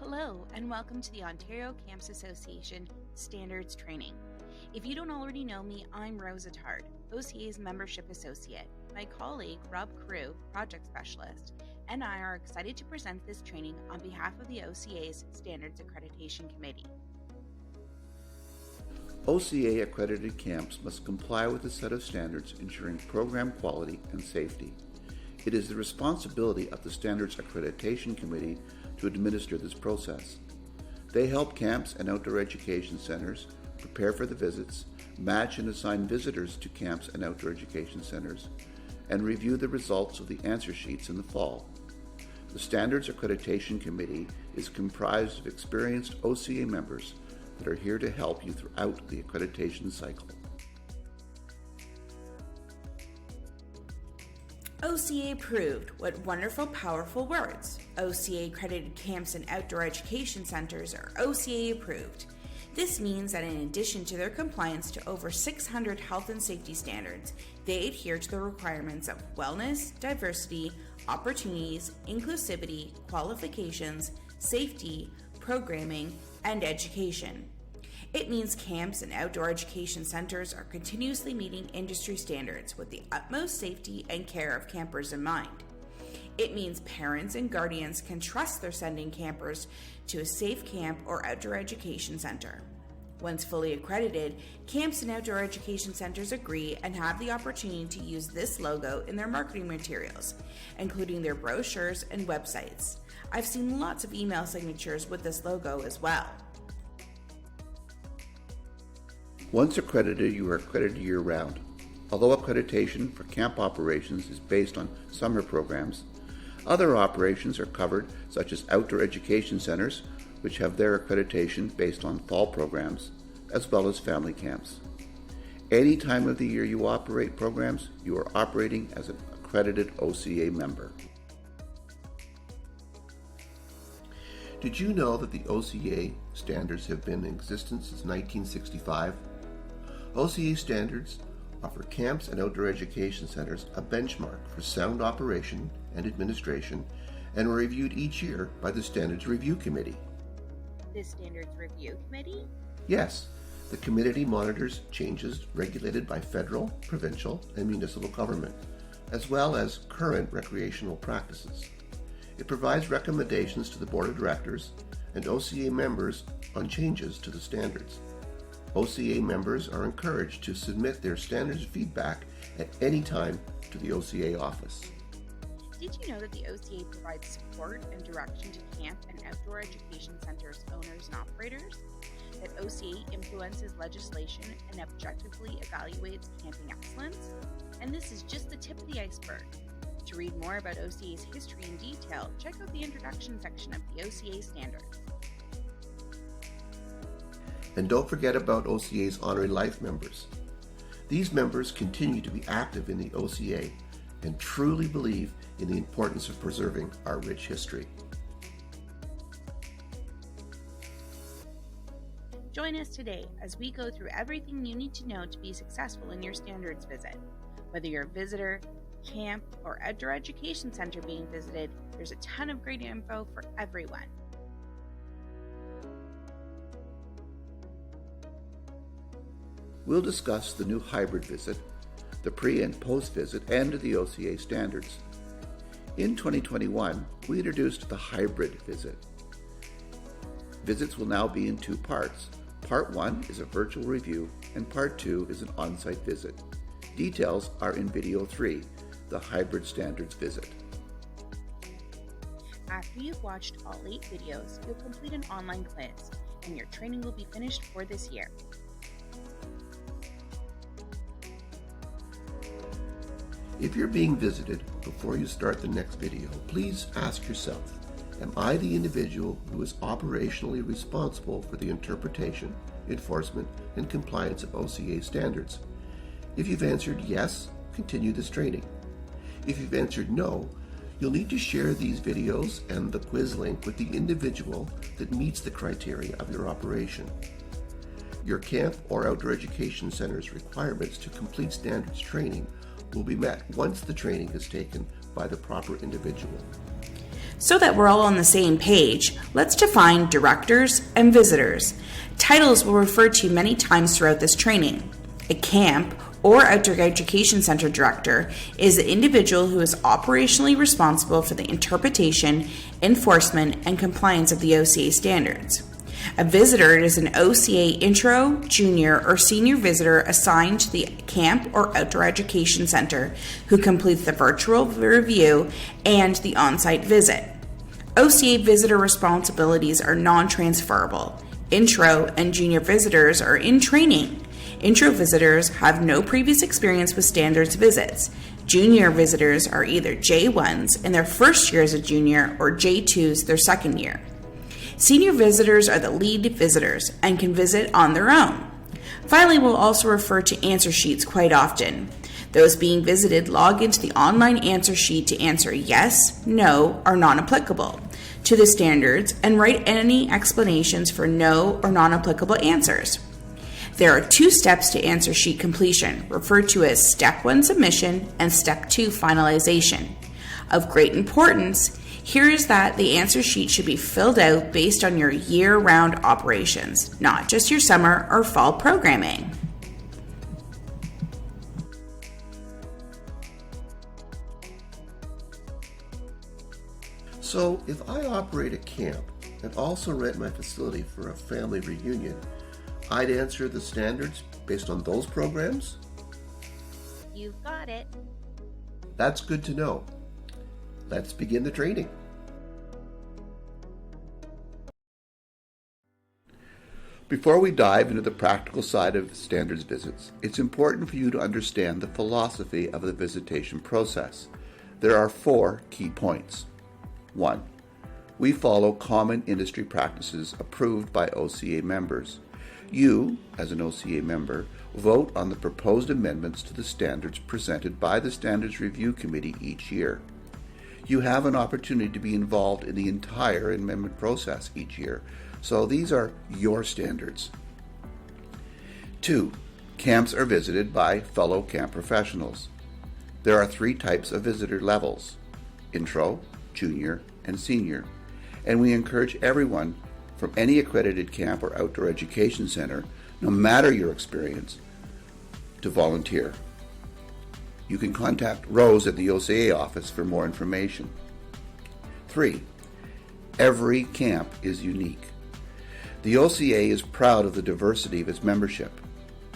Hello, and welcome to the Ontario Camps Association Standards Training. If you don't already know me, I'm Rosa Tard, OCA's Membership Associate. My colleague, Rob Carew, Project Specialist, and I are excited to present this training on behalf of the OCA's Standards Accreditation Committee. OCA accredited camps must comply with a set of standards ensuring program quality and safety. It is the responsibility of the Standards Accreditation Committee to administer this process. They help camps and outdoor education centers prepare for the visits, match and assign visitors to camps and outdoor education centers, and review the results of the answer sheets in the fall. The Standards Accreditation Committee is comprised of experienced OCA members that are here to help you throughout the accreditation cycle. OCA approved. What wonderful, powerful words. OCA accredited camps and outdoor education centers are OCA approved. This means that in addition to their compliance to over 600 health and safety standards, they adhere to the requirements of wellness, diversity, opportunities, inclusivity, qualifications, safety, programming, and education. It means camps and outdoor education centers are continuously meeting industry standards with the utmost safety and care of campers in mind. It means parents and guardians can trust they're sending campers to a safe camp or outdoor education center. Once fully accredited, camps and outdoor education centers agree and have the opportunity to use this logo in their marketing materials, including their brochures and websites. I've seen lots of email signatures with this logo as well. Once accredited, you are accredited year-round. Although accreditation for camp operations is based on summer programs, other operations are covered, such as outdoor education centers, which have their accreditation based on fall programs, as well as family camps. Any time of the year you operate programs, you are operating as an accredited OCA member. Did you know that the OCA standards have been in existence since 1965? OCA standards offer camps and outdoor education centers a benchmark for sound operation and administration and are reviewed each year by the Standards Review Committee. The Standards Review Committee? Yes, the committee monitors changes regulated by federal, provincial, and municipal government, as well as current recreational practices. It provides recommendations to the Board of Directors and OCA members on changes to the standards. OCA members are encouraged to submit their standards feedback at any time to the OCA office. Did you know that the OCA provides support and direction to camp and outdoor education centers owners and operators? That OCA influences legislation and objectively evaluates camping excellence? And this is just the tip of the iceberg. To read more about OCA's history in detail, check out the introduction section of the OCA standards. And don't forget about OCA's Honorary Life members. These members continue to be active in the OCA and truly believe in the importance of preserving our rich history. Join us today as we go through everything you need to know to be successful in your standards visit. Whether you're a visitor, camp, or outdoor education center being visited, there's a ton of great info for everyone. We'll discuss the new hybrid visit, the pre- and post-visit, and the OCA standards. In 2021, we introduced the hybrid visit. Visits will now be in two parts. Part 1 is a virtual review, and Part 2 is an on-site visit. Details are in Video 3, the hybrid standards visit. After you've watched all 8 videos, you'll complete an online quiz, and your training will be finished for this year. If you're being visited before you start the next video, please ask yourself, am I the individual who is operationally responsible for the interpretation, enforcement, and compliance of OCA standards? If you've answered yes, continue this training. If you've answered no, you'll need to share these videos and the quiz link with the individual that meets the criteria of your operation. Your camp or outdoor education center's requirements to complete standards training will be met once the training is taken by the proper individual. So that we're all on the same page, let's define directors and visitors. Titles will refer to many times throughout this training. A camp or outdoor education center director is the individual who is operationally responsible for the interpretation, enforcement, and compliance of the OCA standards. A visitor is an OCA intro, junior, or senior visitor assigned to the camp or outdoor education center who completes the virtual review and the on-site visit. OCA visitor responsibilities are non-transferable. Intro and junior visitors are in training. Intro visitors have no previous experience with standards visits. Junior visitors are either J1s in their first year as a junior or J2s their second year. Senior visitors are the lead visitors and can visit on their own. Finally, we'll also refer to answer sheets quite often. Those being visited log into the online answer sheet to answer yes, no, or non-applicable to the standards and write any explanations for no or non-applicable answers. There are 2 steps to answer sheet completion, referred to as Step 1 submission and Step 2 finalization. Of great importance, here is that the answer sheet should be filled out based on your year-round operations, not just your summer or fall programming. So, if I operate a camp and also rent my facility for a family reunion, I'd answer the standards based on those programs? You've got it. That's good to know. Let's begin the training. Before we dive into the practical side of standards visits, it's important for you to understand the philosophy of the visitation process. There are 4 key points. 1. We follow common industry practices approved by OCA members. You, as an OCA member, vote on the proposed amendments to the standards presented by the Standards Review Committee each year. You have an opportunity to be involved in the entire amendment process each year, so these are your standards. 2. Camps are visited by fellow camp professionals. There are 3 types of visitor levels: intro, junior, and senior, and we encourage everyone from any accredited camp or outdoor education center, no matter your experience, to volunteer. You can contact Rose at the OCA office for more information. 3. Every camp is unique. The OCA is proud of the diversity of its membership.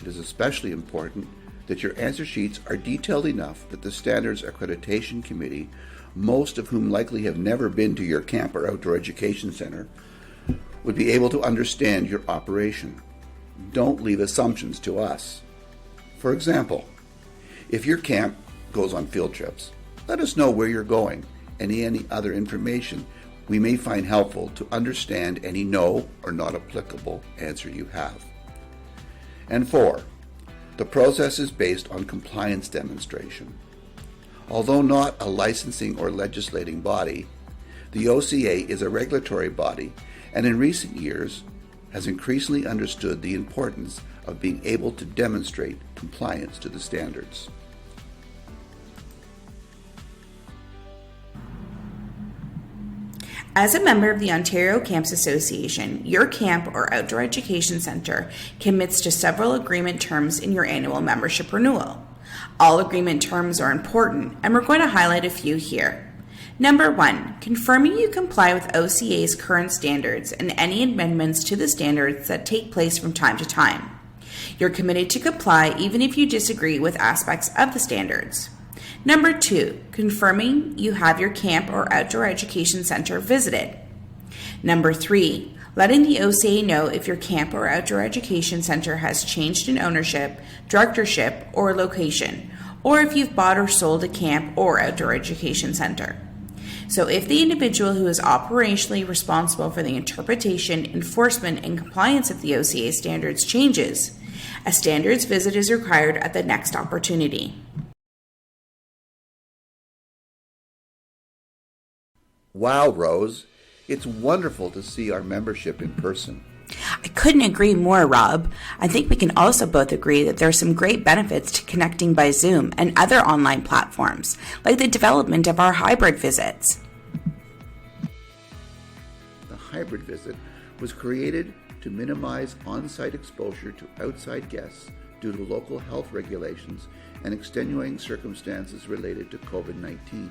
It is especially important that your answer sheets are detailed enough that the Standards Accreditation Committee, most of whom likely have never been to your camp or outdoor education center, would be able to understand your operation. Don't leave assumptions to us. For example, if your camp goes on field trips, let us know where you're going and any other information we may find helpful to understand any no or not applicable answer you have. And 4, the process is based on compliance demonstration. Although not a licensing or legislating body, the OCA is a regulatory body and in recent years has increasingly understood the importance of being able to demonstrate compliance to the standards. As a member of the Ontario Camps Association, your camp or outdoor education center commits to several agreement terms in your annual membership renewal. All agreement terms are important, and we're going to highlight a few here. Number 1, confirming you comply with OCA's current standards and any amendments to the standards that take place from time to time. You're committed to comply even if you disagree with aspects of the standards. Number 2, confirming you have your camp or outdoor education center visited. Number 3, letting the OCA know if your camp or outdoor education center has changed in ownership, directorship, or location, or if you've bought or sold a camp or outdoor education center. So if the individual who is operationally responsible for the interpretation, enforcement, and compliance of the OCA standards changes, a standards visit is required at the next opportunity. Wow, Rose, it's wonderful to see our membership in person. I couldn't agree more, Rob. I think we can also both agree that there are some great benefits to connecting by Zoom and other online platforms, like the development of our hybrid visits. hybrid visit was created to minimize on-site exposure to outside guests due to local health regulations and extenuating circumstances related to COVID-19.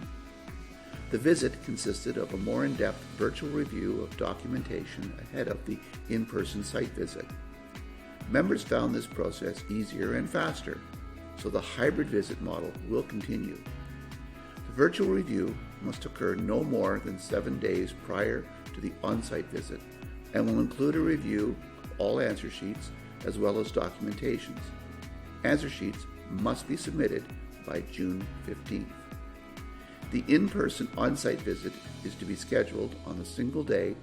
The visit consisted of a more in-depth virtual review of documentation ahead of the in-person site visit. Members found this process easier and faster, so the hybrid visit model will continue. The virtual review must occur no more than 7 days prior to the on-site visit and will include a review of all answer sheets as well as documentations. Answer sheets must be submitted by June 15th. The in-person on-site visit is to be scheduled on a single day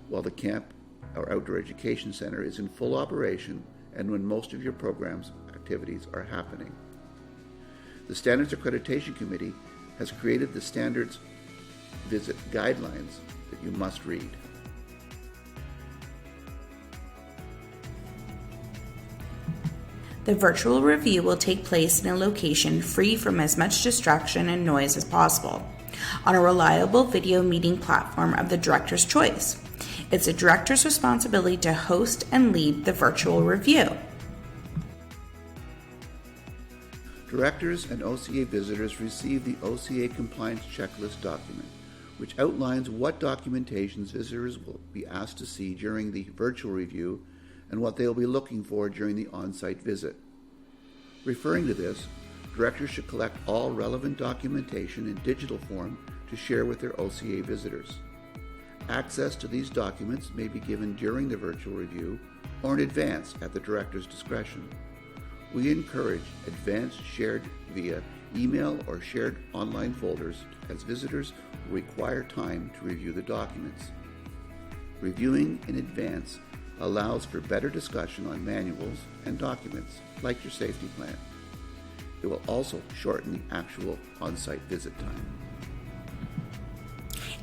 while the camp or outdoor education center is in full operation and when most of your program's activities are happening. The Standards Accreditation Committee has created the Standards Visit Guidelines that you must read. The virtual review will take place in a location free from as much distraction and noise as possible, on a reliable video meeting platform of the director's choice. It's the director's responsibility to host and lead the virtual review. Directors and OCA visitors receive the OCA Compliance Checklist document, which outlines what documentations visitors will be asked to see during the virtual review and what they will be looking for during the on-site visit. Referring to this, directors should collect all relevant documentation in digital form to share with their OCA visitors. Access to these documents may be given during the virtual review or in advance at the director's discretion. We encourage advance shared via email or shared online folders as visitors will require time to review the documents. Reviewing in advance allows for better discussion on manuals and documents, like your safety plan. It will also shorten the actual on-site visit time.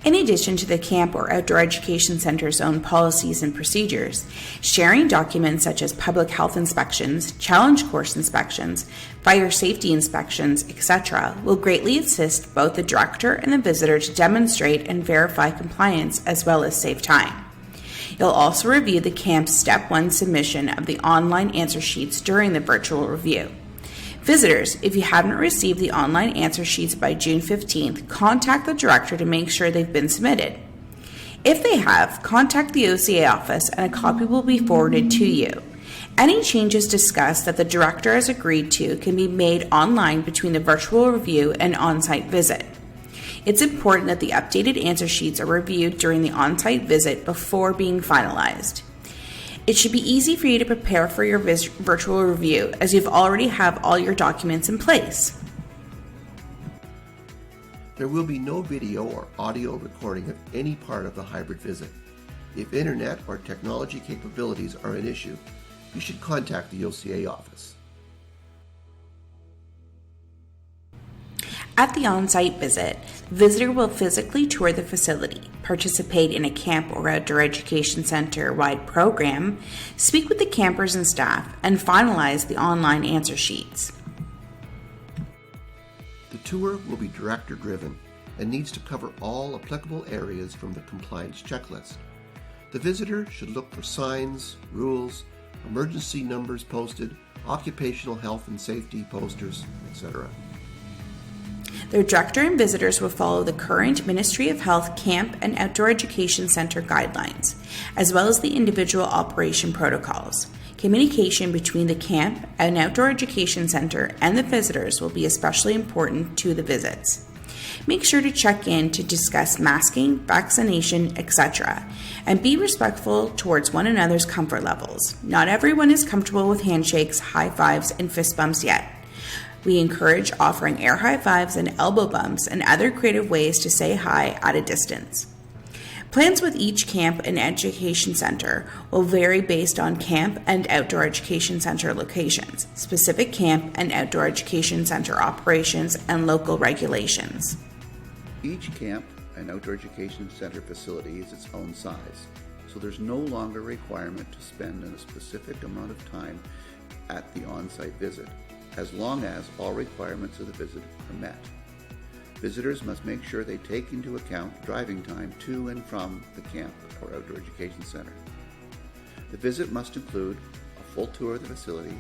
In addition to the camp or outdoor education center's own policies and procedures, sharing documents such as public health inspections, challenge course inspections, fire safety inspections, etc. will greatly assist both the director and the visitor to demonstrate and verify compliance as well as save time. You'll also review the camp's Step 1 submission of the online answer sheets during the virtual review. Visitors, if you haven't received the online answer sheets by June 15th, contact the director to make sure they've been submitted. If they have, contact the OCA office and a copy will be forwarded to you. Any changes discussed that the director has agreed to can be made online between the virtual review and on-site visit. It's important that the updated answer sheets are reviewed during the on-site visit before being finalized. It should be easy for you to prepare for your virtual review as you've already have all your documents in place. There will be no video or audio recording of any part of the hybrid visit. If internet or technology capabilities are an issue, you should contact the OCA office. At the on-site visit, the visitor will physically tour the facility, participate in a camp or outdoor education center-wide program, speak with the campers and staff, and finalize the online answer sheets. The tour will be director-driven and needs to cover all applicable areas from the compliance checklist. The visitor should look for signs, rules, emergency numbers posted, occupational health and safety posters, etc. The director and visitors will follow the current Ministry of Health Camp and Outdoor Education Center guidelines, as well as the individual operation protocols. Communication between the camp and outdoor education center and the visitors will be especially important to the visits. Make sure to check in to discuss masking, vaccination, etc., and be respectful towards one another's comfort levels. Not everyone is comfortable with handshakes, high fives, and fist bumps yet. We encourage offering air high fives and elbow bumps and other creative ways to say hi at a distance. Plans with each camp and education center will vary based on camp and outdoor education center locations, specific camp and outdoor education center operations, and local regulations. Each camp and outdoor education center facility is its own size, so there's no longer a requirement to spend a specific amount of time at the on-site visit, as long as all requirements of the visit are met. Visitors must make sure they take into account driving time to and from the camp or outdoor education center. The visit must include a full tour of the facility,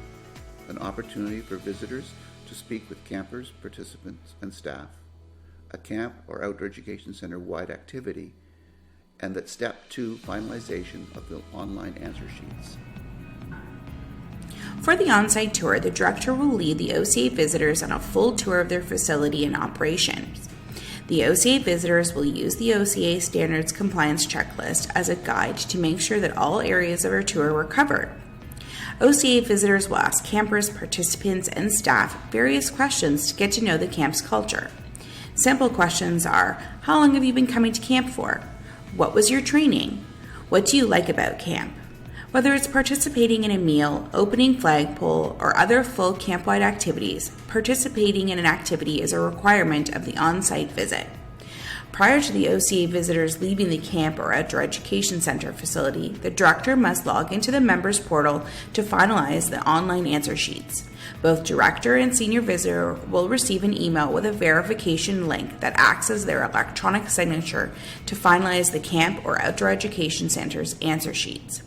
an opportunity for visitors to speak with campers, participants, and staff, a camp or outdoor education center-wide activity, and that Step 2 finalization of the online answer sheets. For the on-site tour, the director will lead the OCA visitors on a full tour of their facility and operations. The OCA visitors will use the OCA Standards Compliance Checklist as a guide to make sure that all areas of our tour were covered. OCA visitors will ask campers, participants, and staff various questions to get to know the camp's culture. Simple questions are, how long have you been coming to camp for? What was your training? What do you like about camp? Whether it's participating in a meal, opening flagpole, or other full camp-wide activities, participating in an activity is a requirement of the on-site visit. Prior to the OCA visitors leaving the camp or outdoor education center facility, the director must log into the members portal to finalize the online answer sheets. Both director and senior visitor will receive an email with a verification link that acts as their electronic signature to finalize the camp or outdoor education center's answer sheets.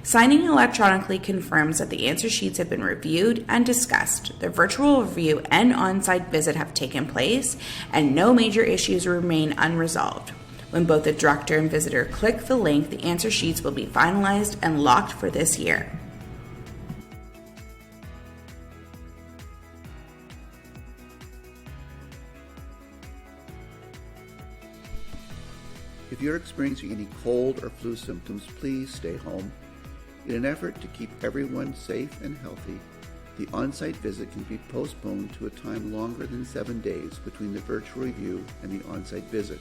Signing electronically confirms that the answer sheets have been reviewed and discussed, the virtual review and on-site visit have taken place, and no major issues remain unresolved. When both the director and visitor click the link, the answer sheets will be finalized and locked for this year. If you're experiencing any cold or flu symptoms, please stay home. In an effort to keep everyone safe and healthy, the on-site visit can be postponed to a time longer than 7 days between the virtual review and the on-site visit.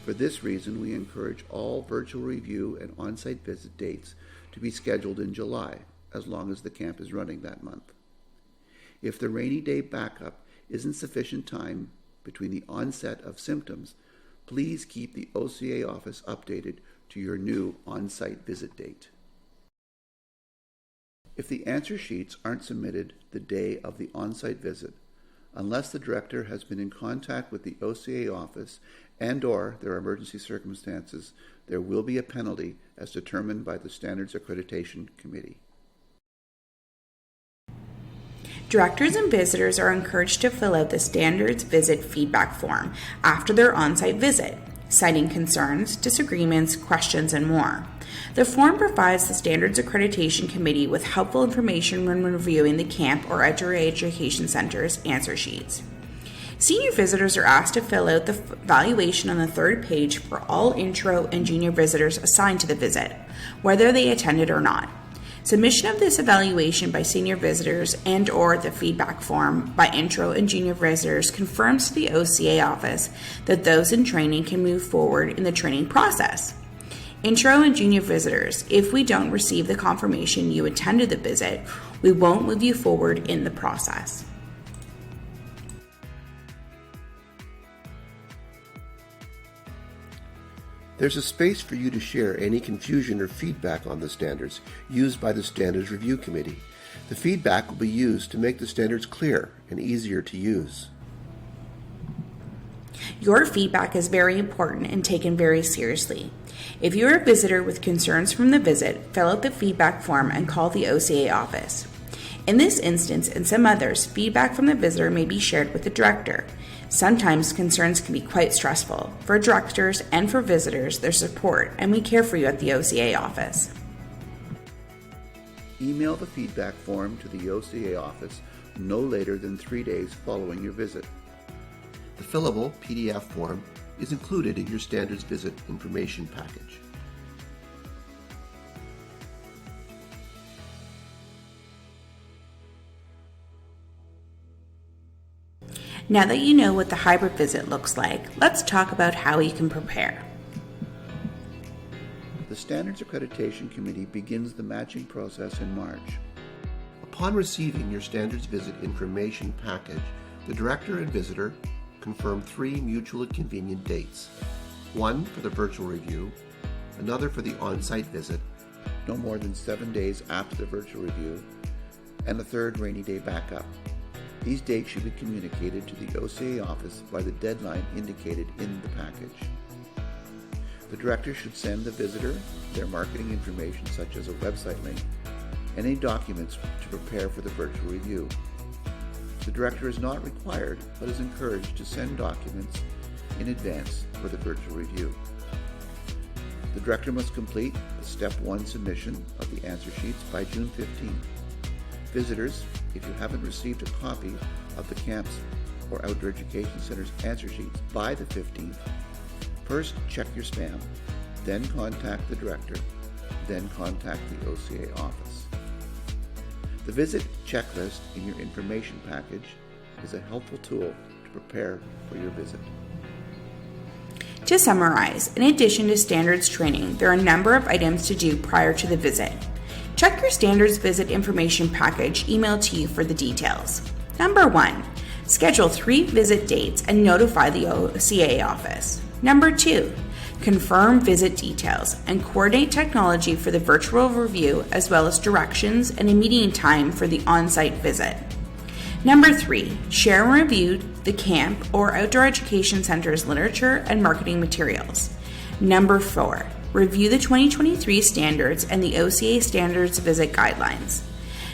For this reason, we encourage all virtual review and on-site visit dates to be scheduled in July, as long as the camp is running that month. If the rainy day backup isn't sufficient time between the onset of symptoms, please keep the OCA office updated to your new on-site visit date. If the answer sheets aren't submitted the day of the on-site visit, unless the director has been in contact with the OCA office and/or there are emergency circumstances, there will be a penalty as determined by the Standards Accreditation Committee. Directors and visitors are encouraged to fill out the Standards Visit Feedback Form after their on-site visit, citing concerns, disagreements, questions, and more. The form provides the Standards Accreditation Committee with helpful information when reviewing the camp or outdoor education center's answer sheets. Senior visitors are asked to fill out the evaluation on the third page for all intro and junior visitors assigned to the visit, whether they attended or not. Submission of this evaluation by senior visitors and/or the feedback form by intro and junior visitors confirms to the OCA office that those in training can move forward in the training process. Intro and junior visitors, if we don't receive the confirmation you attended the visit, we won't move you forward in the process. There's a space for you to share any confusion or feedback on the standards used by the Standards Review Committee. The feedback will be used to make the standards clear and easier to use. Your feedback is very important and taken very seriously. If you're a visitor with concerns from the visit, fill out the feedback form and call the OCA office. In this instance and some others, feedback from the visitor may be shared with the director. Sometimes concerns can be quite stressful. For directors and for visitors, there's support, and we care for you at the OCA office. Email the feedback form to the OCA office no later than 3 days following your visit. The fillable PDF form is included in your Standards Visit information package. Now that you know what the hybrid visit looks like, let's talk about how you can prepare. The Standards Accreditation Committee begins the matching process in March. Upon receiving your Standards Visit information package, the director and visitor confirm 3 mutually convenient dates. One for the virtual review, another for the on-site visit, no more than 7 days after the virtual review, and a third rainy day backup. These dates should be communicated to the OCA office by the deadline indicated in the package. The director should send the visitor their marketing information such as a website link and any documents to prepare for the virtual review. The director is not required but is encouraged to send documents in advance for the virtual review. The director must complete the Step 1 submission of the answer sheets by June 15th. Visitors, if you haven't received a copy of the camp's or Outdoor Education Center's answer sheets by the 15th, first check your spam, then contact the director, then contact the OCA office. The visit checklist in your information package is a helpful tool to prepare for your visit. To summarize, in addition to standards training, there are a number of items to do prior to the visit. Check your standards visit information package emailed to you for the details. Number 1, schedule 3 visit dates and notify the OCA office. Number 2, confirm visit details and coordinate technology for the virtual review as well as directions and a meeting time for the on-site visit. Number 3, share and review the camp or outdoor education center's literature and marketing materials. Number 4, review the 2023 standards and the OCA standards visit guidelines.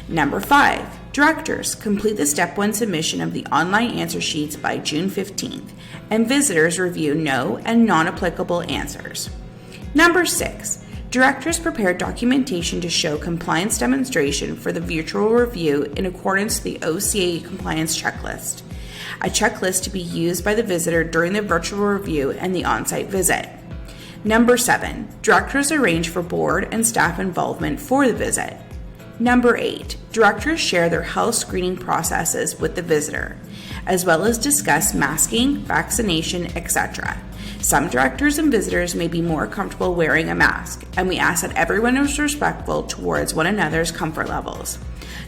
Number 5, directors complete the Step 1 submission of the online answer sheets by June 15th, and visitors review no and non-applicable answers. Number 6, directors prepare documentation to show compliance demonstration for the virtual review in accordance with the OCA compliance checklist, a checklist to be used by the visitor during the virtual review and the on-site visit. Number 7, directors arrange for board and staff involvement for the visit. Number 8, directors share their health screening processes with the visitor, as well as discuss masking, vaccination, etc. Some directors and visitors may be more comfortable wearing a mask, and we ask that everyone is respectful towards one another's comfort levels.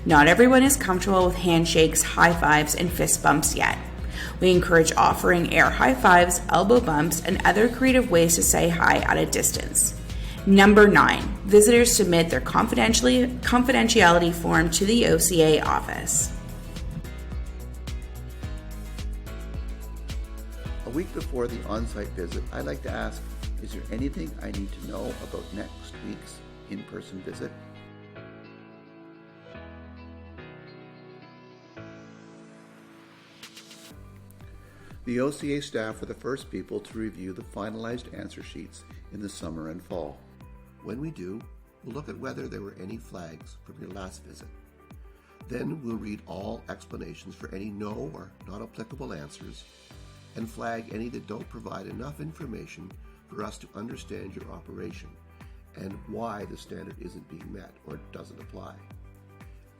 Not everyone is comfortable with handshakes, high fives, and fist bumps yet. We encourage offering air high fives, elbow bumps, and other creative ways to say hi at a distance. Number 9, visitors submit their confidentiality form to the OCA office. A week before the on-site visit, I'd like to ask, is there anything I need to know about next week's in-person visit? The OCA staff are the first people to review the finalized answer sheets in the summer and fall. When we do, we'll look at whether there were any flags from your last visit. Then we'll read all explanations for any no or not applicable answers and flag any that don't provide enough information for us to understand your operation and why the standard isn't being met or doesn't apply.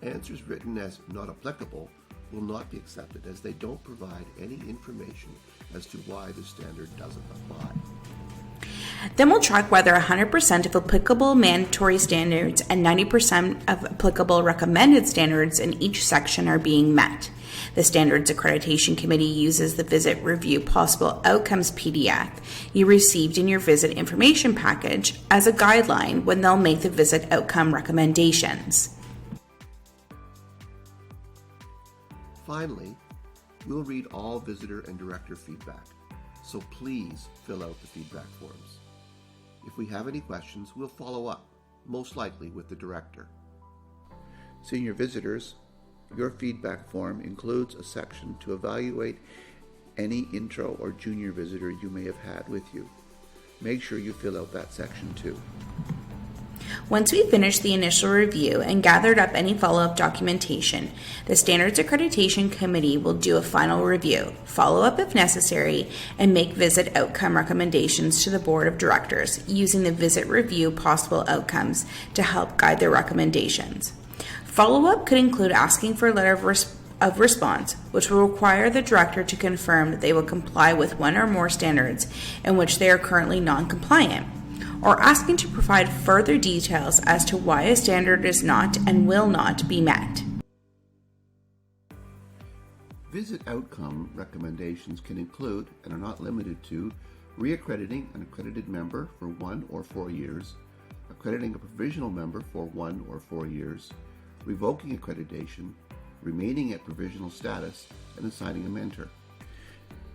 Answers written as not applicable will not be accepted as they don't provide any information as to why the standard doesn't apply. Then we'll track whether 100% of applicable mandatory standards and 90% of applicable recommended standards in each section are being met. The Standards Accreditation Committee uses the Visit Review Possible Outcomes PDF you received in your visit information package as a guideline when they'll make the visit outcome recommendations. Finally, we'll read all visitor and director feedback, so please fill out the feedback forms. If we have any questions, we'll follow up, most likely with the director. Senior visitors, your feedback form includes a section to evaluate any intro or junior visitor you may have had with you. Make sure you fill out that section too. Once we finish the initial review and gathered up any follow-up documentation, the Standards Accreditation Committee will do a final review, follow up if necessary, and make visit outcome recommendations to the Board of Directors using the Visit Review Possible Outcomes to help guide their recommendations. Follow-up could include asking for a letter of response, which will require the director to confirm that they will comply with one or more standards in which they are currently non-compliant, or asking to provide further details as to why a standard is not and will not be met. Visit outcome recommendations can include, and are not limited to, reaccrediting an accredited member for 1 or 4 years, accrediting a provisional member for 1 or 4 years, revoking accreditation, remaining at provisional status, and assigning a mentor.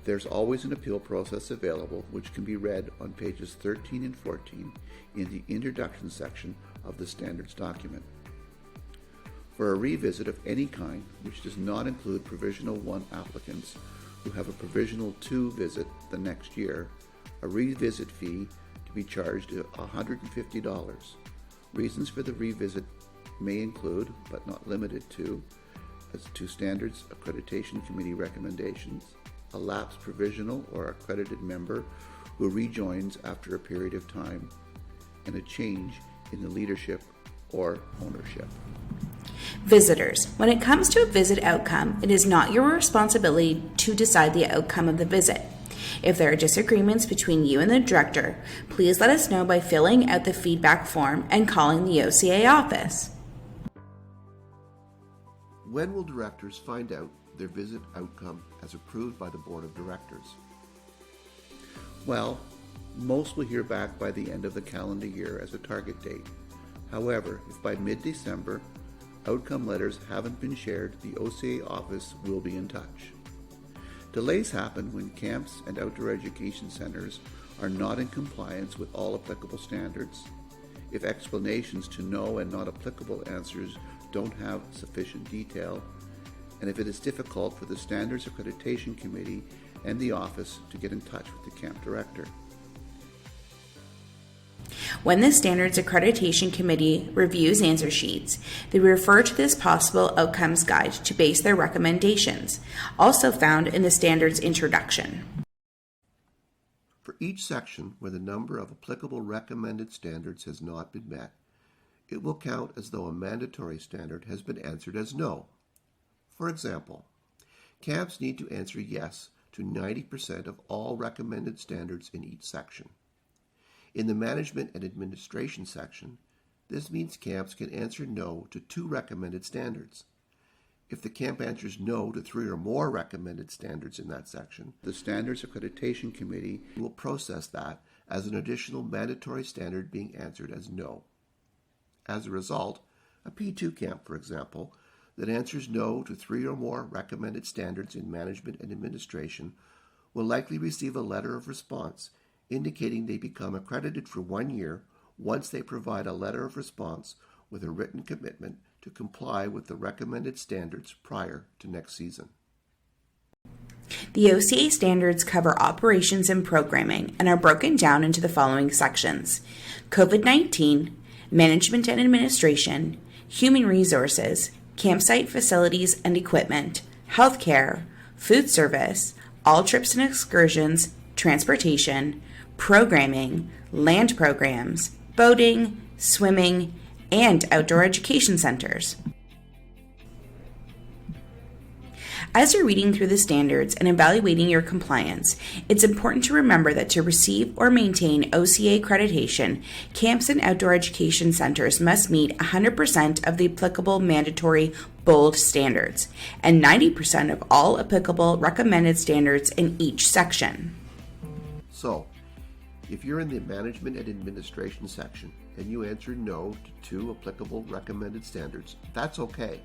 There's always an appeal process available, which can be read on pages 13 and 14 in the introduction section of the standards document. For a revisit of any kind, which does not include Provisional 1 applicants who have a Provisional 2 visit the next year, a revisit fee to be charged at $150. Reasons for the revisit may include, but not limited to, as to Standards Accreditation Committee recommendations, a lapsed provisional or accredited member who rejoins after a period of time, and a change in the leadership or ownership. Visitors. When it comes to a visit outcome, it is not your responsibility to decide the outcome of the visit. If there are disagreements between you and the director, please let us know by filling out the feedback form and calling the OCA office. When will directors find out their visit outcome as approved by the Board of Directors? Well, most will hear back by the end of the calendar year as a target date. However, if by mid-December outcome letters haven't been shared, the OCA office will be in touch. Delays happen when camps and outdoor education centers are not in compliance with all applicable standards, if explanations to no and not applicable answers don't have sufficient detail, and if it is difficult for the Standards Accreditation Committee and the office to get in touch with the camp director. When the Standards Accreditation Committee reviews answer sheets, they refer to this possible outcomes guide to base their recommendations, also found in the standards introduction. For each section where the number of applicable recommended standards has not been met, it will count as though a mandatory standard has been answered as no. For example, camps need to answer yes to 90% of all recommended standards in each section. In the Management and Administration section, this means camps can answer no to 2 recommended standards. If the camp answers no to 3 or more recommended standards in that section, The Standards Accreditation Committee will process that as an additional mandatory standard being answered as no. As a result, a P2 camp, for example, that answers no to 3 or more recommended standards in Management and Administration will likely receive a letter of response indicating they become accredited for 1 year once they provide a letter of response with a written commitment to comply with the recommended standards prior to next season. The OCA standards cover operations and programming and are broken down into the following sections: COVID-19, Management and Administration, Human Resources, Campsite Facilities and Equipment, Healthcare, Food Service, All Trips and Excursions, Transportation, Programming, Land Programs, Boating, Swimming, and Outdoor Education Centers. As you're reading through the standards and evaluating your compliance, it's important to remember that to receive or maintain OCA accreditation, camps and outdoor education centers must meet 100% of the applicable mandatory bold standards and 90% of all applicable recommended standards in each section. So, if you're in the Management and Administration section and you answer no to 2 applicable recommended standards, that's okay.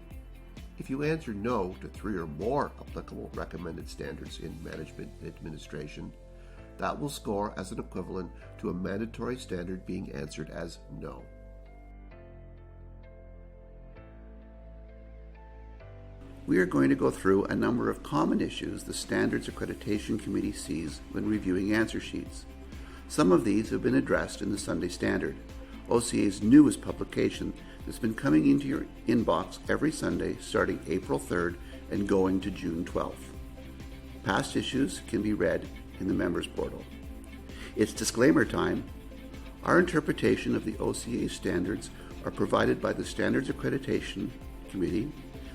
If you answer no to 3 or more applicable recommended standards in Management and Administration, that will score as an equivalent to a mandatory standard being answered as no. We are going to go through a number of common issues the Standards Accreditation Committee sees when reviewing answer sheets. Some of these have been addressed in the Sunday Standard, OCA's newest publication that's been coming into your inbox every Sunday starting April 3rd and going to June 12th. Past issues can be read in the members portal. It's disclaimer time. Our interpretation of the OCA standards are provided by the Standards Accreditation Committee,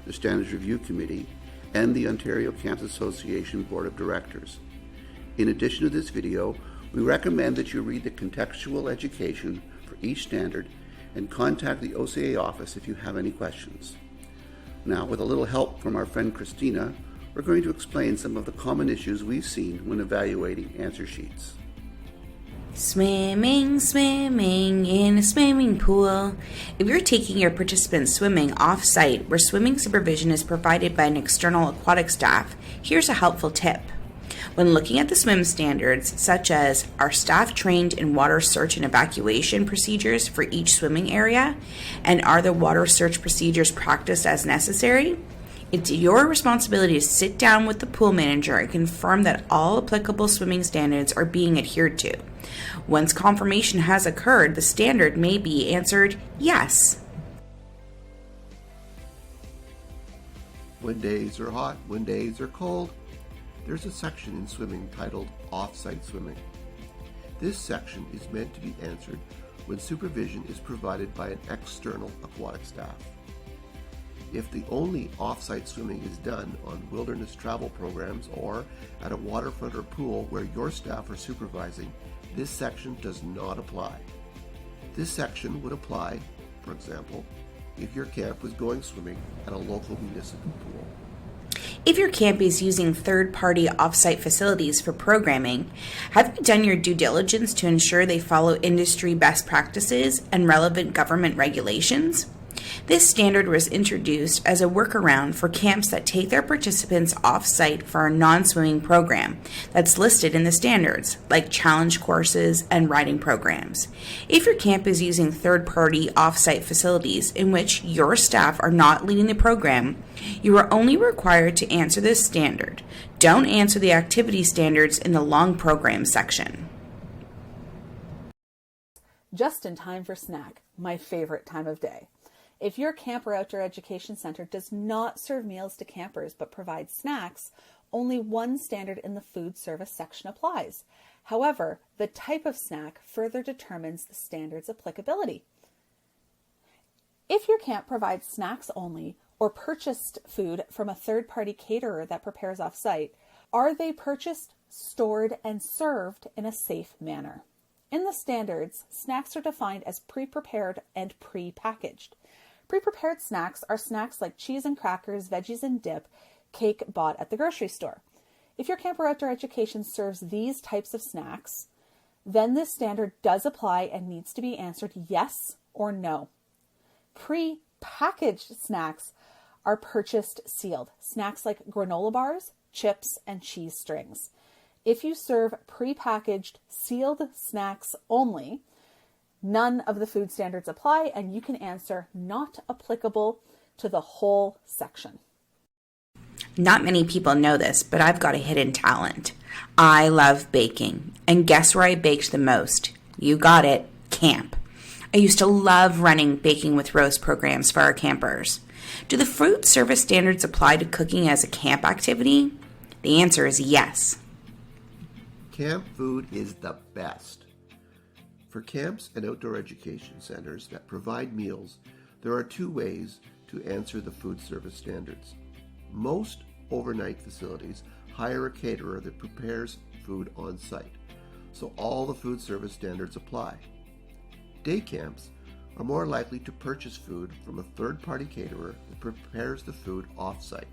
the Standards Review Committee, and the Ontario Camps Association Board of Directors. In addition to this video, we recommend that you read the contextual education for each standard and contact the OCA office if you have any questions. Now, with a little help from our friend Christina, we're going to explain some of the common issues we've seen when evaluating answer sheets. Swimming, swimming in a swimming pool. If you're taking your participants swimming off-site where swimming supervision is provided by an external aquatic staff, here's a helpful tip. When looking at the swim standards, such as are staff trained in water search and evacuation procedures for each swimming area, and are the water search procedures practiced as necessary, it's your responsibility to sit down with the pool manager and confirm that all applicable swimming standards are being adhered to. Once confirmation has occurred, the standard may be answered yes. When days are hot, when days are cold, there's a section in swimming titled Off-Site Swimming. This section is meant to be answered when supervision is provided by an external aquatic staff. If the only off-site swimming is done on wilderness travel programs or at a waterfront or pool where your staff are supervising, this section does not apply. This section would apply, for example, if your camp was going swimming at a local municipal pool. If your camp is using third-party off-site facilities for programming, have you done your due diligence to ensure they follow industry best practices and relevant government regulations? This standard was introduced as a workaround for camps that take their participants off-site for a non-swimming program that's listed in the standards, like challenge courses and riding programs. If your camp is using third-party off-site facilities in which your staff are not leading the program, you are only required to answer this standard. Don't answer the activity standards in the long program section. Just in time for snack, my favorite time of day. If your camp or outdoor education center does not serve meals to campers but provides snacks, only one standard in the food service section applies. However, the type of snack further determines the standard's applicability. If your camp provides snacks only or purchased food from a third-party caterer that prepares off-site, are they purchased, stored, and served in a safe manner? In the standards, snacks are defined as pre-prepared and pre-packaged. Pre-prepared snacks are snacks like cheese and crackers, veggies and dip, cake bought at the grocery store. If your camp or outdoor education serves these types of snacks, then this standard does apply and needs to be answered yes or no. Pre-packaged snacks are purchased sealed. Snacks like granola bars, chips, and cheese strings. If you serve pre-packaged sealed snacks only, none of the food standards apply, and you can answer not applicable to the whole section. Not many people know this, but I've got a hidden talent. I love baking. And guess where I baked the most? You got it, camp. I used to love running Baking with Rose programs for our campers. Do the food service standards apply to cooking as a camp activity? The answer is yes. Camp food is the best. For camps and outdoor education centers that provide meals, there are two ways to answer the food service standards. Most overnight facilities hire a caterer that prepares food on site, so all the food service standards apply. Day camps are more likely to purchase food from a third-party caterer that prepares the food off-site,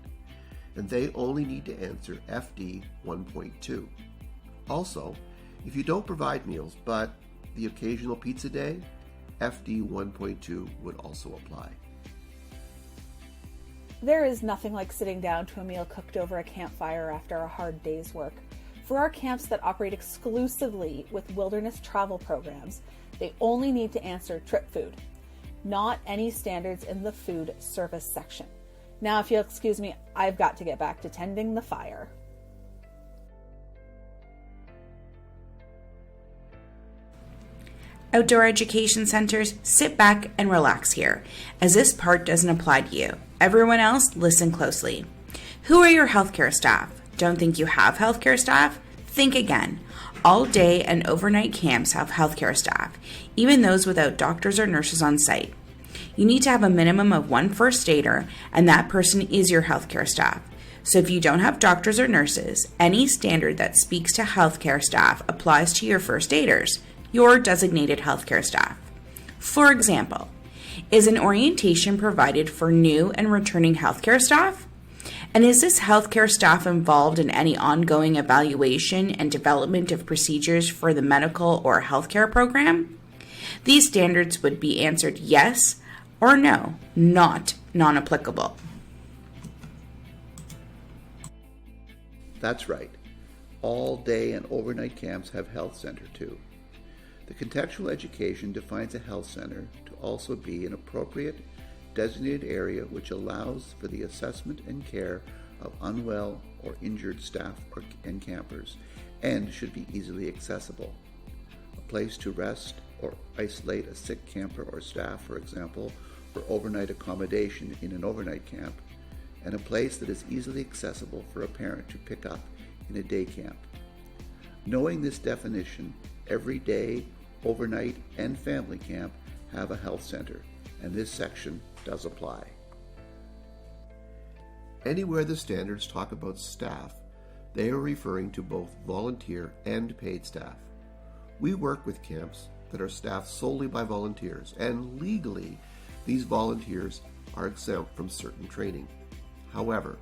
and they only need to answer FD 1.2. Also, if you don't provide meals, but the occasional pizza day, FD 1.2 would also apply. There is nothing like sitting down to a meal cooked over a campfire after a hard day's work. For our camps that operate exclusively with wilderness travel programs, they only need to answer trip food, not any standards in the food service section. Now, if you'll excuse me, I've got to get back to tending the fire. Outdoor education centers, sit back and relax here, as this part doesn't apply to you. Everyone else, listen closely. Who are your healthcare staff? Don't think you have healthcare staff? Think again. All day and overnight camps have healthcare staff, even those without doctors or nurses on site. You need to have a minimum of one first aider, and that person is your healthcare staff. So if you don't have doctors or nurses, any standard that speaks to healthcare staff applies to your first aiders, your designated healthcare staff. For example, is an orientation provided for new and returning healthcare staff? And is this healthcare staff involved in any ongoing evaluation and development of procedures for the medical or healthcare program? These standards would be answered yes or no, not non-applicable. That's right. All day and overnight camps have health center too. The contextual education defines a health center to also be an appropriate designated area which allows for the assessment and care of unwell or injured staff and campers, and should be easily accessible. A place to rest or isolate a sick camper or staff, for example, for overnight accommodation in an overnight camp, and a place that is easily accessible for a parent to pick up in a day camp. Knowing this definition, every day, overnight, and family camp have a health center, and this section does apply. Anywhere the standards talk about staff, they are referring to both volunteer and paid staff. We work with camps that are staffed solely by volunteers, and legally, these volunteers are exempt from certain training. However,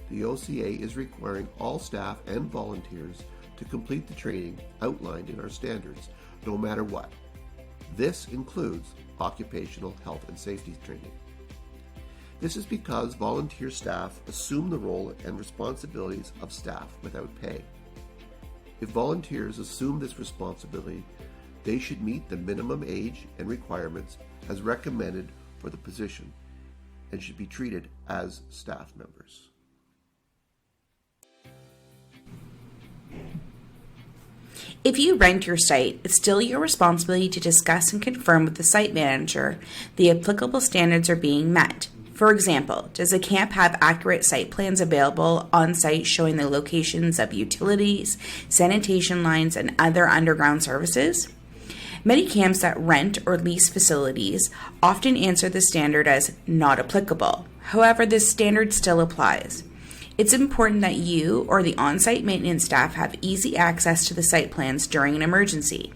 the OCA is requiring all staff and volunteers to complete the training outlined in our standards, no matter what. This includes occupational health and safety training. This is because volunteer staff assume the role and responsibilities of staff without pay. If volunteers assume this responsibility, they should meet the minimum age and requirements as recommended for the position and should be treated as staff members. If you rent your site, it's still your responsibility to discuss and confirm with the site manager the applicable standards are being met. For example, does the camp have accurate site plans available on site showing the locations of utilities, sanitation lines, and other underground services? Many camps that rent or lease facilities often answer the standard as not applicable. However, this standard still applies. It's important that you or the on-site maintenance staff have easy access to the site plans during an emergency.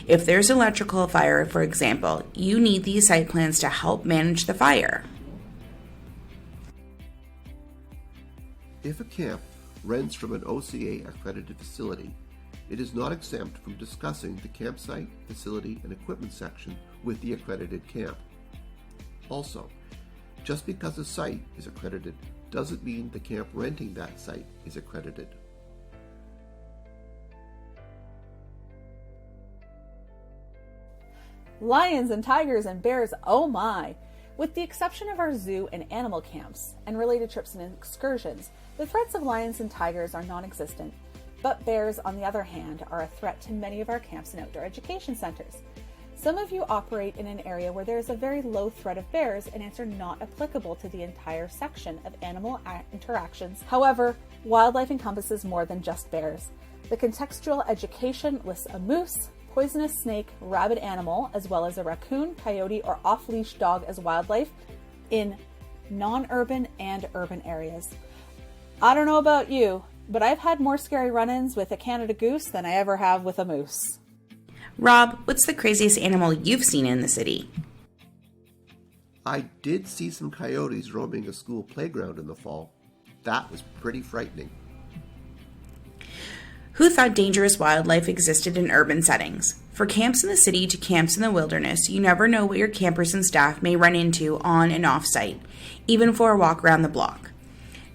If there's an electrical fire, for example, you need these site plans to help manage the fire. If a camp rents from an OCA accredited facility, it is not exempt from discussing the campsite, facility, and equipment section with the accredited camp. Also, just because a site is accredited doesn't mean the camp renting that site is accredited. Lions and tigers and bears, oh my! With the exception of our zoo and animal camps and related trips and excursions, the threats of lions and tigers are non-existent. But bears, on the other hand, are a threat to many of our camps and outdoor education centers. Some of you operate in an area where there is a very low threat of bears and answer not applicable to the entire section of animal interactions. However, wildlife encompasses more than just bears. The contextual education lists a moose, poisonous snake, rabid animal, as well as a raccoon, coyote, or off-leash dog as wildlife in non-urban and urban areas. I don't know about you, but I've had more scary run-ins with a Canada goose than I ever have with a moose. Rob, what's the craziest animal you've seen in the city? I did see some coyotes roaming a school playground in the fall. That was pretty frightening. Who thought dangerous wildlife existed in urban settings? For camps in the city to camps in the wilderness, you never know what your campers and staff may run into on and off site, even for a walk around the block.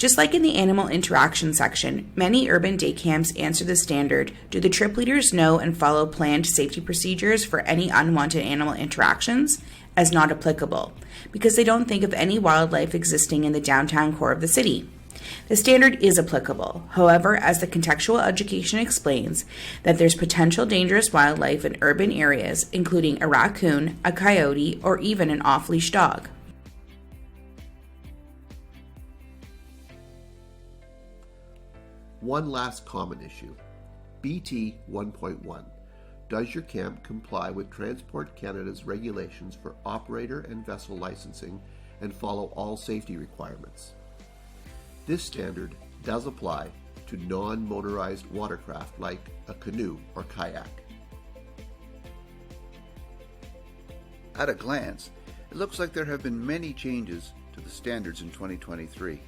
Just like in the animal interaction section, many urban day camps answer the standard, do the trip leaders know and follow planned safety procedures for any unwanted animal interactions, as not applicable, because they don't think of any wildlife existing in the downtown core of the city. The standard is applicable, however, as the contextual education explains, that there's potential dangerous wildlife in urban areas, including a raccoon, a coyote, or even an off-leash dog. One last common issue. BT 1.1. Does your camp comply with Transport Canada's regulations for operator and vessel licensing and follow all safety requirements? This standard does apply to non-motorized watercraft like a canoe or kayak. At a glance, it looks like there have been many changes to the standards in 2023.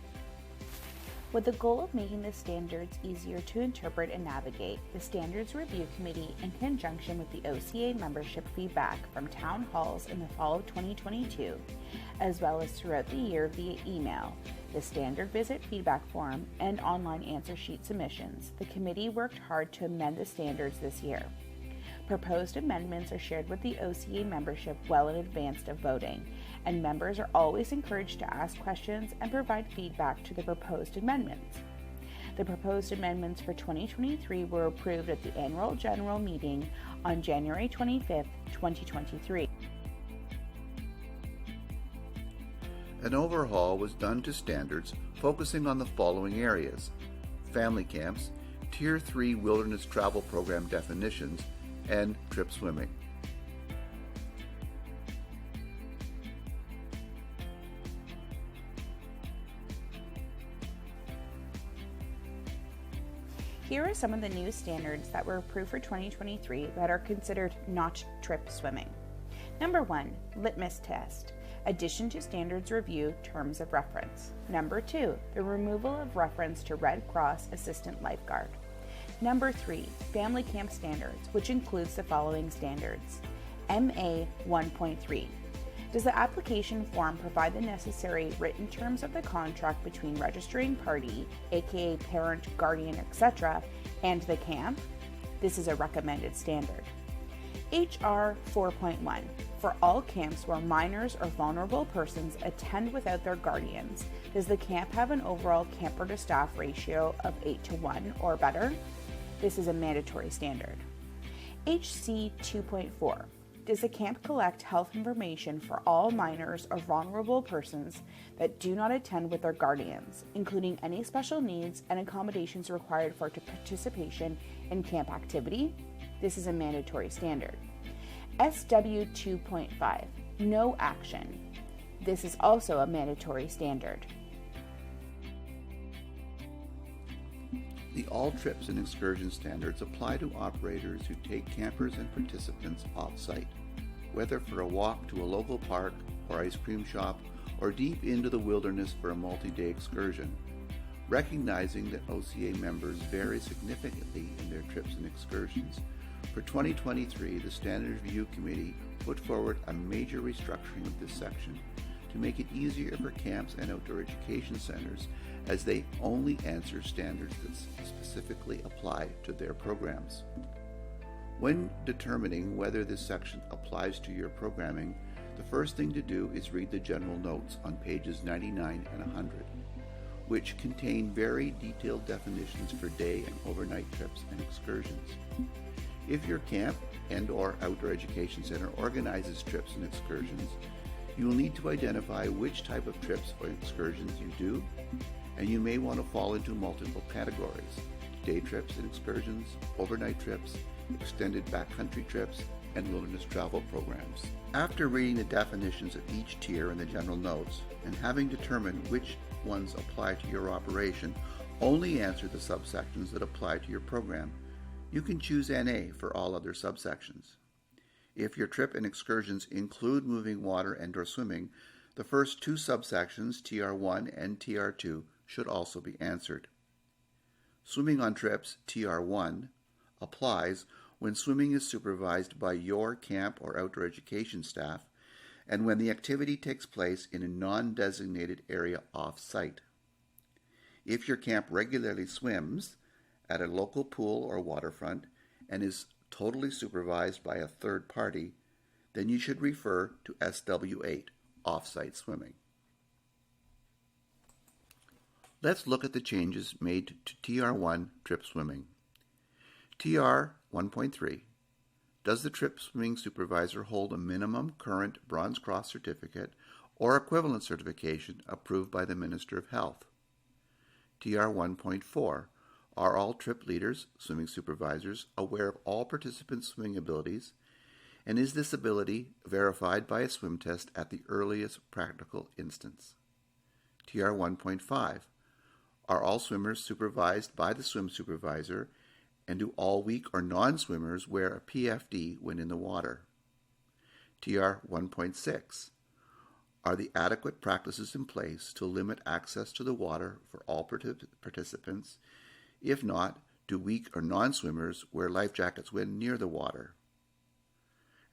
With the goal of making the standards easier to interpret and navigate, the Standards Review Committee, in conjunction with the OCA membership feedback from town halls in the fall of 2022, as well as throughout the year via email, the standard visit feedback form, and online answer sheet submissions, the committee worked hard to amend the standards this year. Proposed amendments are shared with the OCA membership well in advance of voting, and members are always encouraged to ask questions and provide feedback to the proposed amendments. The proposed amendments for 2023 were approved at the annual general meeting on January 25, 2023. An overhaul was done to standards focusing on the following areas: family camps, Tier 3 wilderness travel program definitions, and trip swimming. Here are some of the new standards that were approved for 2023 that are considered not trip swimming. Number 1, litmus test. Addition to standards review terms of reference. Number 2, the removal of reference to Red Cross assistant lifeguard. Number 3, family camp standards, which includes the following standards. MA 1.3. Does the application form provide the necessary written terms of the contract between registering party, aka parent, guardian, etc., and the camp? This is a recommended standard. HR 4.1. For all camps where minors or vulnerable persons attend without their guardians, does the camp have an overall camper to staff ratio of 8:1 or better? This is a mandatory standard. HC 2.4. Does the camp collect health information for all minors or vulnerable persons that do not attend with their guardians, including any special needs and accommodations required for participation in camp activity? This is a mandatory standard. SW 2.5. No action. This is also a mandatory standard. The All Trips and Excursion standards apply to operators who take campers and participants off-site, whether for a walk to a local park or ice cream shop or deep into the wilderness for a multi-day excursion. Recognizing that OCA members vary significantly in their trips and excursions, for 2023, the Standards Review Committee put forward a major restructuring of this section to make it easier for camps and outdoor education centers, as they only answer standards that specifically apply to their programs. When determining whether this section applies to your programming, the first thing to do is read the general notes on pages 99 and 100, which contain very detailed definitions for day and overnight trips and excursions. If your camp and/or outdoor education center organizes trips and excursions, you will need to identify which type of trips or excursions you do, and you may want to fall into multiple categories: day trips and excursions, overnight trips, extended backcountry trips, and wilderness travel programs. After reading the definitions of each tier in the general notes, and having determined which ones apply to your operation, only answer the subsections that apply to your program. You can choose NA for all other subsections. If your trip and excursions include moving water and/or swimming, the first two subsections, TR1 and TR2, should also be answered. Swimming on trips, TR1, applies when swimming is supervised by your camp or outdoor education staff and when the activity takes place in a non-designated area off-site. If your camp regularly swims at a local pool or waterfront and is totally supervised by a third party, then you should refer to SW8, off-site swimming. Let's look at the changes made to TR1 trip swimming. TR 1.3. Does the trip swimming supervisor hold a minimum current Bronze Cross certificate or equivalent certification approved by the Minister of Health? TR 1.4. Are all trip leaders, swimming supervisors, aware of all participants' swimming abilities, and is this ability verified by a swim test at the earliest practical instance? TR 1.5. Are all swimmers supervised by the swim supervisor, and do all weak or non-swimmers wear a PFD when in the water? TR 1.6. Are the adequate practices in place to limit access to the water for all participants? If not, do weak or non-swimmers wear life jackets when near the water?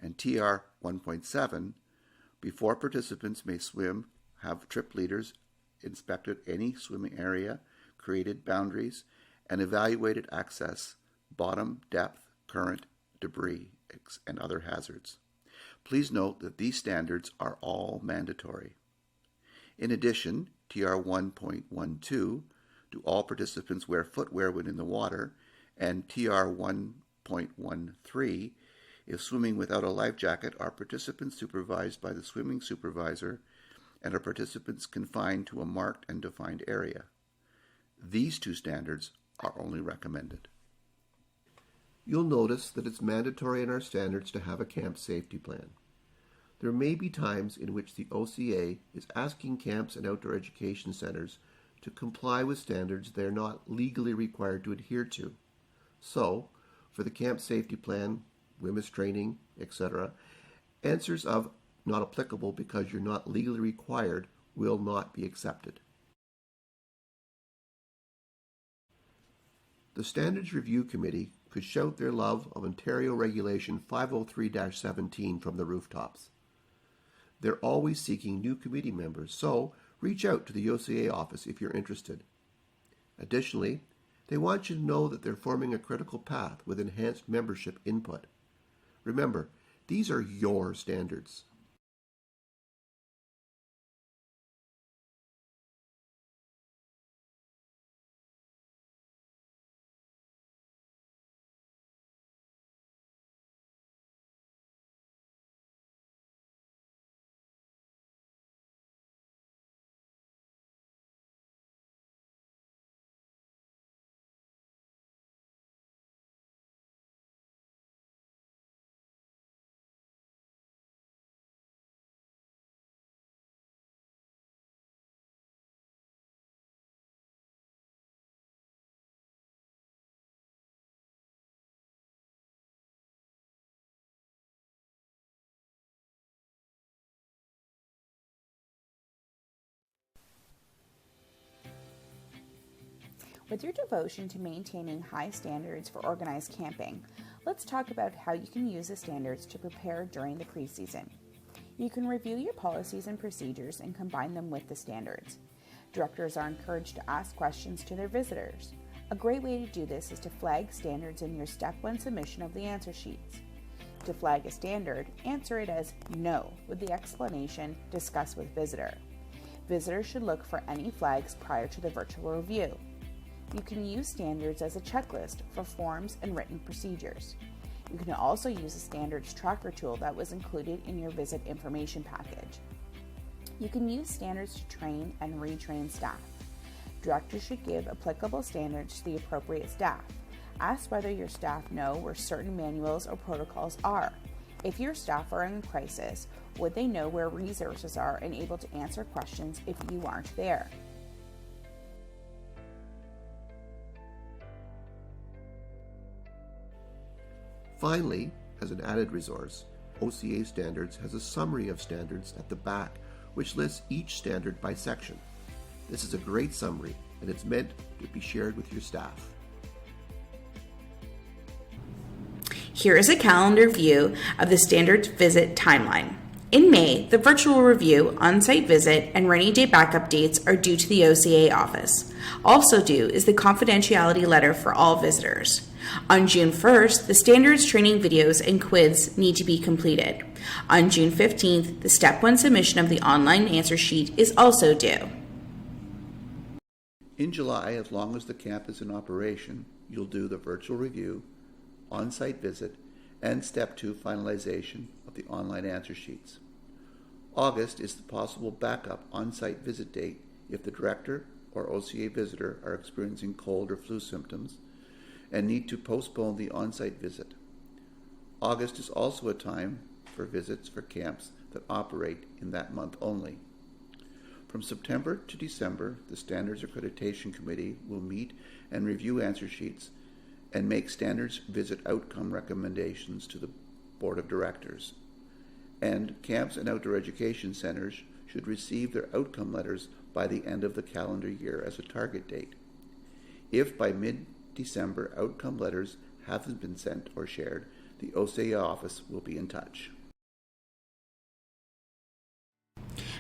And TR 1.7, before participants may swim, have trip leaders inspected any swimming area, created boundaries, and evaluated access, bottom, depth, current, debris, and other hazards. Please note that these standards are all mandatory. In addition, TR 1.12, do all participants wear footwear when in the water, and TR 1.13, if swimming without a life jacket, are participants supervised by the swimming supervisor and are participants confined to a marked and defined area. These two standards are only recommended. You'll notice that it's mandatory in our standards to have a camp safety plan. There may be times in which the OCA is asking camps and outdoor education centers to comply with standards they're not legally required to adhere to. So, for the camp safety plan, women's training, etc., answers of not applicable because you're not legally required will not be accepted. The Standards Review Committee could shout their love of Ontario Regulation 503-17 from the rooftops. They're always seeking new committee members, so reach out to the OCA office if you're interested. Additionally, they want you to know that they're forming a critical path with enhanced membership input. Remember, these are your standards. With your devotion to maintaining high standards for organized camping, let's talk about how you can use the standards to prepare during the preseason. You can review your policies and procedures and combine them with the standards. Directors are encouraged to ask questions to their visitors. A great way to do this is to flag standards in your Step 1 submission of the answer sheets. To flag a standard, answer it as no with the explanation discuss with visitor. Visitors should look for any flags prior to the virtual review. You can use standards as a checklist for forms and written procedures. You can also use a standards tracker tool that was included in your visit information package. You can use standards to train and retrain staff. Directors should give applicable standards to the appropriate staff. Ask whether your staff know where certain manuals or protocols are. If your staff are in a crisis, would they know where resources are and able to answer questions if you aren't there? Finally, as an added resource, OCA Standards has a summary of standards at the back, which lists each standard by section. This is a great summary, and it's meant to be shared with your staff. Here is a calendar view of the standards visit timeline. In May, the virtual review, on-site visit, and rainy day backup dates are due to the OCA office. Also due is the confidentiality letter for all visitors. On June 1st, the standards training videos and quiz need to be completed. On June 15th, the Step 1 submission of the online answer sheet is also due. In July, as long as the camp is in operation, you'll do the virtual review, on-site visit, and Step 2 finalization of the online answer sheets. August is the possible backup on-site visit date if the director or OCA visitor are experiencing cold or flu symptoms and need to postpone the on-site visit. August is also a time for visits for camps that operate in that month only. From September to December, the Standards Accreditation Committee will meet and review answer sheets and make standards visit outcome recommendations to the Board of Directors. And camps and outdoor education centers should receive their outcome letters by the end of the calendar year as a target date. If by mid-December outcome letters haven't been sent or shared, the OCA office will be in touch.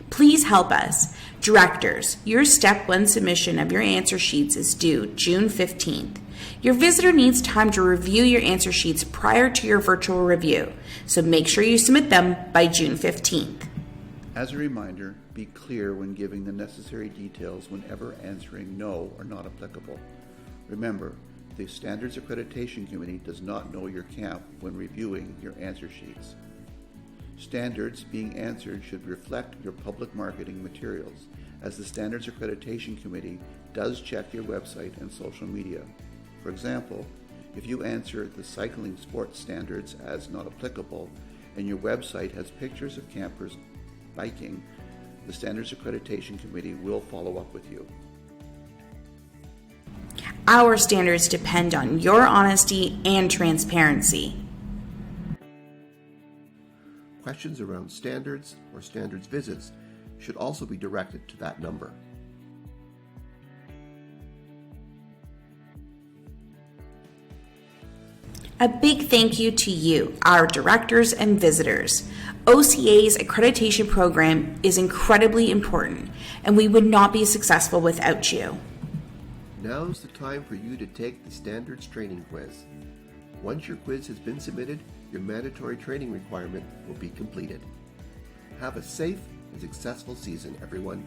Please help us. Directors, your Step 1 submission of your answer sheets is due June 15th. Your visitor needs time to review your answer sheets prior to your virtual review, so make sure you submit them by June 15th. As a reminder, be clear when giving the necessary details whenever answering no or not applicable. Remember, the Standards Accreditation Committee does not know your camp when reviewing your answer sheets. Standards being answered should reflect your public marketing materials, as the Standards Accreditation Committee does check your website and social media. For example, if you answer the cycling sports standards as not applicable and your website has pictures of campers biking, the Standards Accreditation Committee will follow up with you. Our standards depend on your honesty and transparency. Questions around standards or standards visits should also be directed to that number. A big thank you to you, our directors and visitors. OCA's accreditation program is incredibly important, and we would not be successful without you. Now's the time for you to take the standards training quiz. Once your quiz has been submitted, your mandatory training requirement will be completed. Have a safe and successful season, everyone.